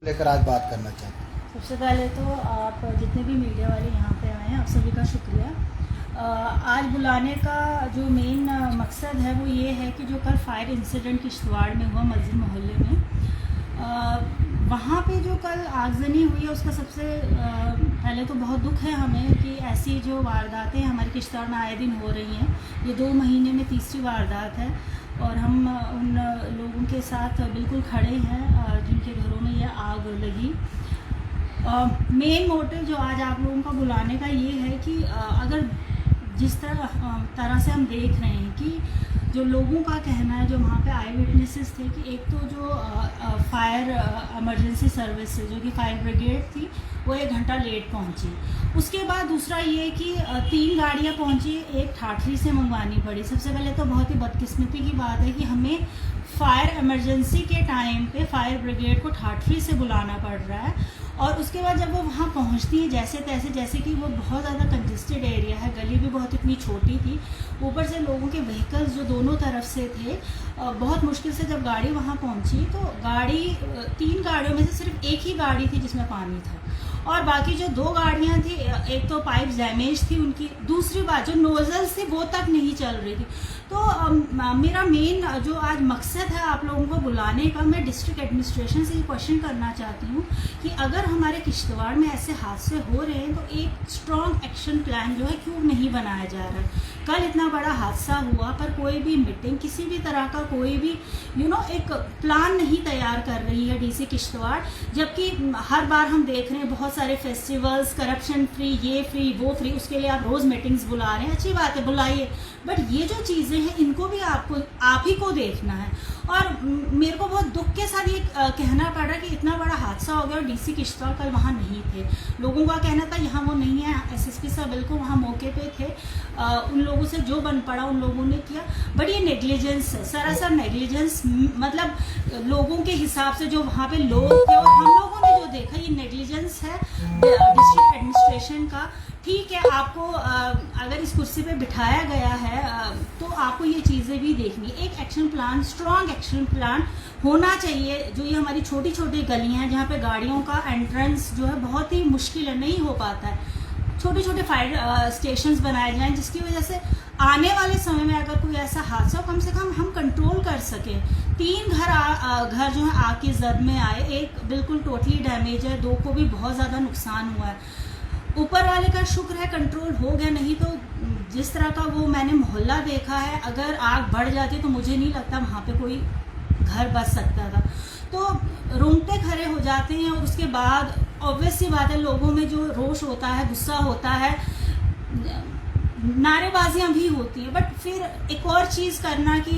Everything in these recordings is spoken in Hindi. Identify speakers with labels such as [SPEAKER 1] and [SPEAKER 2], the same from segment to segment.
[SPEAKER 1] लेकर आज बात करना चाहते हैं।
[SPEAKER 2] सबसे पहले तो आप जितने भी मीडिया वाले यहाँ पे आए हैं आप सभी का शुक्रिया। आज बुलाने का जो मेन मकसद है वो ये है कि जो कल फायर इंसिडेंट किश्तवाड़ में हुआ मस्जिद मोहल्ले में, वहाँ पे जो कल आगजनी हुई है उसका सबसे पहले तो बहुत दुख है हमें कि ऐसी जो वारदातें हमारे किश्तवाड़ में आए दिन हो रही हैं। ये 2 महीने में तीसरी वारदात है और हम उन लोगों के साथ बिल्कुल खड़े हैं जिनके घरों में ये आग लगी। मेन मोटिव जो आज आप लोगों का बुलाने का ये है कि अगर जिस तरह से हम देख रहे हैं कि जो लोगों का कहना है, जो वहाँ पे आई विटनेसेस थे कि एक तो जो फायर इमरजेंसी सर्विस जो कि फायर ब्रिगेड थी वो 1 घंटा लेट पहुँची। उसके बाद दूसरा ये कि 3 गाड़ियाँ पहुँची, एक ठाठरी से मंगवानी पड़ी। सबसे पहले तो बहुत ही बदकिस्मती की बात है कि हमें फायर इमरजेंसी के टाइम पे फायर ब्रिगेड को ठाठरी से बुलाना पड़ रहा है और उसके बाद जब वो वहाँ पहुँचती है जैसे तैसे, जैसे कि वो बहुत ज़्यादा कंजेस्टेड एरिया है, गली भी बहुत इतनी छोटी थी, ऊपर से लोगों के व्हीकल्स जो दोनों तरफ से थे, बहुत मुश्किल से जब गाड़ी वहाँ पहुँची तो गाड़ी 3 गाड़ियों में से सिर्फ एक ही गाड़ी थी जिसमें पानी था और बाकी जो 2 गाड़ियाँ थी, एक तो पाइप डैमेज थी उनकी, दूसरी बात जो नोजल्स थी वो तक नहीं चल रही थी। तो मेरा मेन जो आज मकसद है आप लोगों को बुलाने का, मैं डिस्ट्रिक्ट एडमिनिस्ट्रेशन से ये क्वेश्चन करना चाहती हूँ कि अगर हमारे किश्तवाड़ में ऐसे हादसे हो रहे हैं तो एक स्ट्रॉन्ग एक्शन प्लान जो है क्यों नहीं बनाया जा रहा है। कल इतना बड़ा हादसा हुआ पर कोई भी मीटिंग, किसी भी तरह का कोई भी एक प्लान नहीं तैयार कर रही है डीसी किश्तवाड़, जबकि हर बार हम देख रहे हैं बहुत सारे फेस्टिवल्स, करप्शन फ्री, ये फ्री वो फ्री, उसके लिए आप रोज़ मीटिंग्स बुला रहे हैं, अच्छी बात है बुलाइए, बट ये जो चीज़ें हैं इनको भी आप ही को देखना है। और मेरे को बहुत दुख के साथ ये कहना पड़ रहा है कि इतना बड़ा हादसा हो गया और डीसी किश्तवाड़ कल वहाँ नहीं थे। लोगों का कहना था यहाँ वो नहीं है, एसएसपी साहब बिल्कुल वहाँ मौके पे थे, उन लोगों से जो बन पड़ा उन लोगों ने किया, बट ये नेग्लिजेंस है, सरासर नेग्लिजेंस। मतलब लोगों के हिसाब से जो वहाँ पे लोग थे और हम लोगों ने जो देखा, ये नेग्लिजेंस है डिस्ट्रिक्ट एडमिनिस्ट्रेशन का। ठीक है, आपको अगर इस कुर्सी पे बिठाया गया है तो आपको ये चीज़ें भी देखनी। एक action plan, strong action plan होना चाहिए। जो ये हमारी छोटी छोटी गलियां हैं जहाँ पे गाड़ियों का एंट्रेंस जो है बहुत ही मुश्किल है, नहीं हो पाता है, छोटे छोटे फायर स्टेशंस बनाए जाएं जिसकी वजह से आने वाले समय में अगर कोई ऐसा हादसा हो कम से कम हम कंट्रोल कर सकें। 3 घर जो है आग की जद में आए, एक बिल्कुल टोटली डैमेज है, 2 को भी बहुत ज़्यादा नुकसान हुआ है। ऊपर वाले का शुक्र है कंट्रोल हो गया, नहीं तो जिस तरह का वो मैंने मोहल्ला देखा है, अगर आग बढ़ जाती तो मुझे नहीं लगता वहाँ पे कोई घर बच सकता था। तो रोंगटे खड़े हो जाते हैं और उसके बाद ऑब्वियस सी बात है लोगों में जो रोष होता है, गुस्सा होता है, नारेबाजियां भी होती है, बट फिर एक और चीज़ करना कि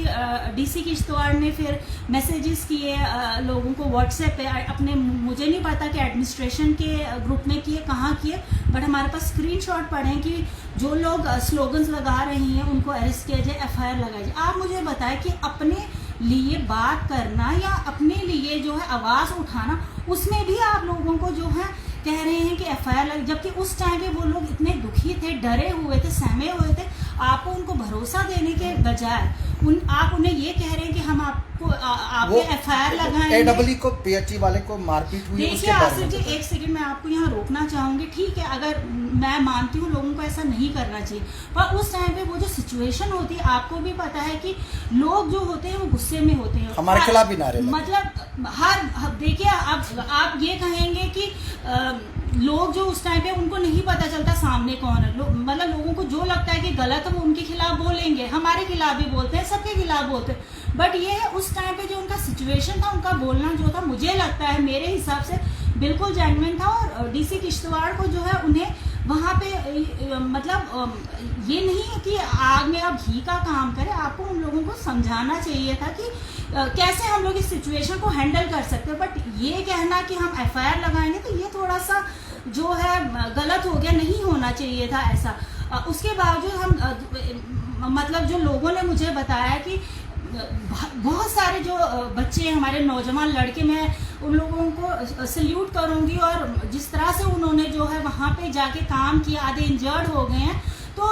[SPEAKER 2] डीसी किश्तवाड़ ने फिर मैसेजेस किए लोगों को व्हाट्सएप पे अपने, मुझे नहीं पता कि एडमिनिस्ट्रेशन के ग्रुप में किए, कहाँ किए, बट हमारे पास स्क्रीनशॉट पड़े हैं कि जो लोग स्लोगन्स लगा रही हैं उनको अरेस्ट किया जाए, FIR लगाई जाए। आप मुझे बताएं कि अपने लिए बात करना या अपने लिए जो है आवाज़ उठाना, उसमें भी आप लोगों को जो है कह रहे हैं कि FIR लग, जबकि उस टाइम पे वो लोग इतने दुखी थे, डरे हुए थे, सहमे हुए थे। आपको उनको भरोसा देने के बजाय आप उन्हें ये कह रहे हैं कि हम आपको आपके FIR लगाएंगे।
[SPEAKER 1] AEE को PHE वाले को मारपीट हुई।
[SPEAKER 2] देखिए आसिफ जी, एक सेकंड मैं आपको यहाँ रोकना चाहूंगी। ठीक है, अगर मैं मानती हूँ लोगों को ऐसा नहीं करना चाहिए, पर उस टाइम पे वो जो सिचुएशन होती है, आपको भी पता है कि लोग जो होते हैं वो गुस्से में होते हैं,
[SPEAKER 1] हमारे खिलाफ भी नारे,
[SPEAKER 2] मतलब देखिए आप ये कहेंगे कि लोग जो उस टाइम पे उनको नहीं पता चलता सामने कौन है, मतलब लोगों को जो लगता है कि गलत है वो उनके खिलाफ बोलेंगे, हमारे खिलाफ भी बोलते हैं, सबके खिलाफ बोलते हैं, बट ये उस टाइम पे जो उनका सिचुएशन था, उनका बोलना जो था, मुझे लगता है मेरे हिसाब से बिल्कुल जेन्युइन था। और डीसी किश्तवाड़ को जो है उन्हें वहाँ पे मतलब ये नहीं है कि आग में आप घी का काम करें, आपको उन लोगों को समझाना चाहिए था कि कैसे हम लोग इस सिचुएशन को हैंडल कर सकते हैं। बट ये कहना कि हम FIR लगाएंगे तो ये थोड़ा सा जो है गलत हो गया, नहीं होना चाहिए था ऐसा। उसके बावजूद हम मतलब जो लोगों ने मुझे बताया कि बहुत सारे जो बच्चे हमारे नौजवान लड़के, मैं उन लोगों को सल्यूट करूंगी और जिस तरह से उन्होंने जो है वहाँ पे जाके काम किया, आधे इंजर्ड हो गए हैं, तो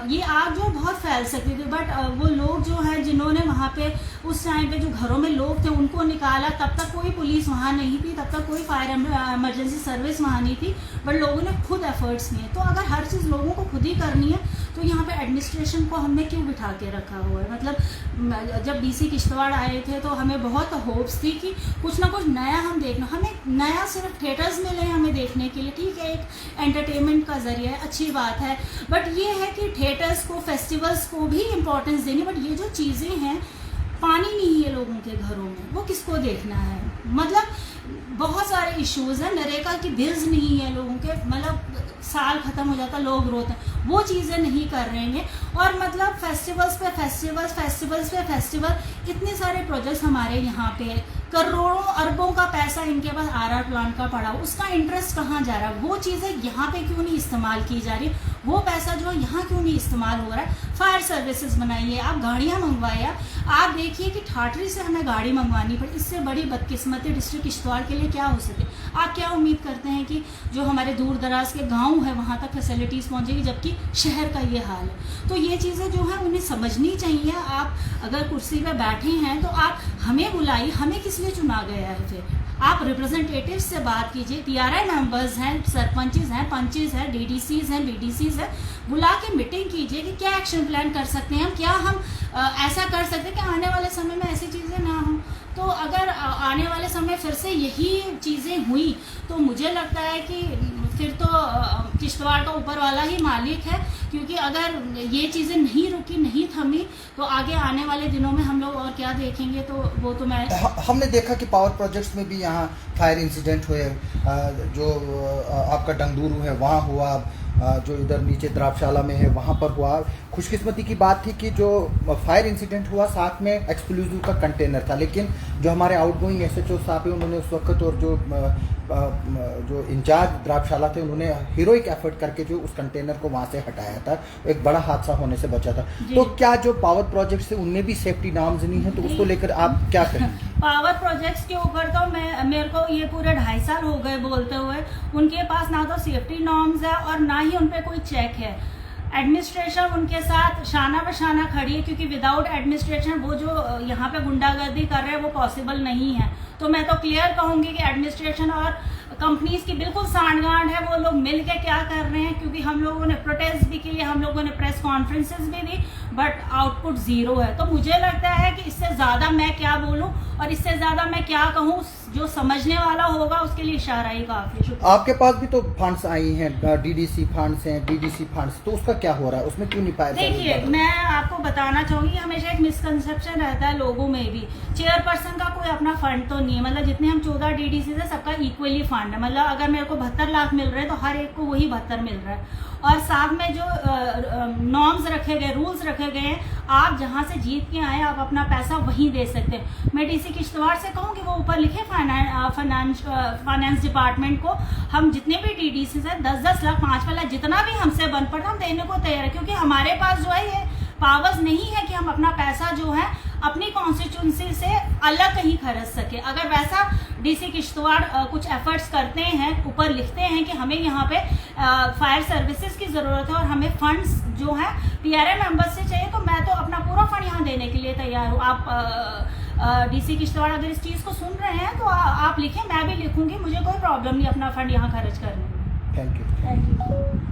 [SPEAKER 2] ये आग जो बहुत फैल सकती थी, बट वो लोग जो हैं जिन्होंने वहाँ पे उस टाइम पे जो घरों में लोग थे उनको निकाला, तब तक कोई पुलिस वहाँ नहीं थी, तब तक कोई फायर इमरजेंसी सर्विस वहाँ नहीं थी, बट लोगों ने खुद एफर्ट्स किए। तो अगर हर चीज़ लोगों को खुद ही करनी है तो यहाँ पे एडमिनिस्ट्रेशन को हमने क्यों बिठा के रखा हुआ है? मतलब जब डीसी किश्तवाड़ आए थे तो हमें बहुत होप्स थी कि कुछ ना कुछ नया हम देखना, हमें नया सिर्फ थिएटर्स मिले हमें देखने के लिए, ठीक है एक एंटरटेनमेंट का जरिया है, अच्छी बात है, बट ये है कि थिएटर्स को, फेस्टिवल्स को भी इम्पोर्टेंस देनी, बट ये जो चीज़ें हैं, पानी नहीं है लोगों के घरों में, वो किसको देखना है? मतलब बहुत सारे इश्यूज़ हैं, नरेगा की बिल्स नहीं है लोगों के, मतलब साल ख़त्म हो जाता लोग रोते हैं, वो चीज़ें नहीं कर रहे हैं। और मतलब फेस्टिवल्स पे फेस्टिवल, इतने सारे प्रोजेक्ट्स हमारे यहाँ पे, करोड़ों अरबों का पैसा इनके पास आरआर प्लांट का पड़ा, उसका इंटरेस्ट कहाँ जा रहा है? वो चीज़ें यहाँ पे क्यों नहीं इस्तेमाल की जा रही? वो पैसा जो यहाँ क्यों नहीं इस्तेमाल हो रहा है? फायर सर्विसेज बनाइए, आप गाड़ियाँ मंगवाइए। आप देखिए कि ठाठरी से हमें गाड़ी मंगवानी पड़ी, इससे बड़ी बदकिस्मती डिस्ट्रिक्ट किश्तवाड़ के लिए क्या हो सके? आप क्या उम्मीद करते हैं कि जो हमारे दूर दराज के गाँव है वहाँ तक फैसिलिटीज़ पहुँचेगी, जबकि शहर का ये हाल है? तो ये चीज़ें जो है उन्हें समझनी चाहिए। आप अगर कुर्सी पर बैठे हैं तो आप हमें बुलाइए, हमें किस लिए चुना गया है? फिर आप रिप्रेजेंटेटिव से बात कीजिए, TRI मेंबर्स हैं, सरपंचेस हैं, पंचेस हैं, DDCs हैं, BDCs हैं, बुला के मीटिंग कीजिए कि क्या एक्शन प्लान कर सकते हैं हम, क्या हम ऐसा कर सकते हैं कि आने वाले समय में ऐसी चीज़ें ना हों। तो अगर आने वाले समय फिर से यही चीज़ें हुई तो मुझे लगता है कि फिर तो किश्तवाड़ का ऊपर वाला ही मालिक है, क्योंकि अगर ये चीज़ें नहीं रुकी, नहीं थमी, तो आगे आने वाले दिनों में हम लोग और क्या देखेंगे? तो वो तो मैं
[SPEAKER 1] हमने देखा कि पावर प्रोजेक्ट्स में भी यहाँ फायर इंसिडेंट हुए, जो आपका डंगदूरू है वहाँ हुआ, जो इधर नीचे द्राक्षाला में है वहाँ पर हुआ। खुशकिस्मती की बात थी कि जो फायर इंसिडेंट हुआ साथ में एक्सप्लोजिव का कंटेनर था, लेकिन जो हमारे आउटगोइंग SHO साहब है उन्होंने उस वक्त, और जो इंचार्ज द्राक्षाला थे, उन्होंने हीरोइक एफर्ट करके जो उस कंटेनर को वहाँ से हटाया था, एक बड़ा हादसा होने से बचा था। तो क्या जो पावर प्रोजेक्ट से उनमें भी सेफ्टी नॉर्म्स नहीं है, तो उसको लेकर आप क्या कहेंगे?
[SPEAKER 2] पावर प्रोजेक्ट्स के ऊपर तो मेरे को ये पूरे 2.5 साल हो गए बोलते हुए, उनके पास ना तो सेफ्टी नॉर्म्स है और ना ही उन पे कोई चेक है। एडमिनिस्ट्रेशन उनके साथ शाना बशाना खड़ी है, क्योंकि विदाउट एडमिनिस्ट्रेशन वो जो यहाँ पे गुंडागर्दी कर रहे हैं वो पॉसिबल नहीं है। तो मैं तो क्लियर कहूँगी कि एडमिनिस्ट्रेशन और कंपनीज की बिल्कुल सांठगांठ है, वो लोग मिल के क्या कर रहे हैं, क्योंकि हम लोगों ने प्रोटेस्ट भी किए, हम लोगों ने प्रेस कॉन्फ्रेंसेस भी दी, बट आउटपुट ज़ीरो है। तो मुझे लगता है कि इससे ज़्यादा मैं क्या बोलूं और इससे ज़्यादा मैं क्या कहूं, जो समझने वाला होगा उसके लिए इशारा ही काफ़ी। शुक्रिया।
[SPEAKER 1] आपके पास भी तो फंड्स आई हैं, DDC फंड्स हैं, DDC फंड्स, तो उसका क्या हो रहा है? उसमें क्यों नहीं पाया?
[SPEAKER 2] देखिए, मैं आपको बताना चाहूँगी, हमेशा एक मिसकंसेप्शन रहता है लोगों में भी, चेयरपर्सन का कोई अपना फंड तो नहीं है। मतलब जितने हम 14 DDC है सबका इक्वली फंड है, मतलब अगर मेरे को 72 लाख मिल रहे हैं तो हर एक को वही 72 मिल रहा है। और साथ में जो नॉर्म्स रखे गए, रूल्स रखे गए हैं, आप जहाँ से जीत के आए आप अपना पैसा वहीं दे सकते हैं। मैं DC किश्तवाड़ से कहूँ कि वो ऊपर लिखे फाइनेंस डिपार्टमेंट को, हम जितने भी DDCs हैं 10-10 लाख, 5 लाख, जितना भी हमसे बन पड़ता हम देने को तैयार है, क्योंकि हमारे पास जो है ये पावर्स नहीं है कि हम अपना पैसा जो है अपनी कॉन्स्टिट्यूंसी से अलग कहीं खर्च सके। अगर वैसा DC किश्तवाड़ कुछ एफर्ट्स करते हैं, ऊपर लिखते हैं कि हमें यहाँ पे फायर सर्विसेज की ज़रूरत है और हमें फंड्स जो है TRI मेंबर्स से चाहिए, तो मैं तो अपना पूरा फंड यहाँ देने के लिए तैयार हूँ। आप DC किश्तवाड़ अगर इस चीज़ को सुन रहे हैं तो आप लिखें, मैं भी लिखूँगी, मुझे कोई प्रॉब्लम नहीं अपना फंड यहाँ खर्च करने में।
[SPEAKER 1] Thank you.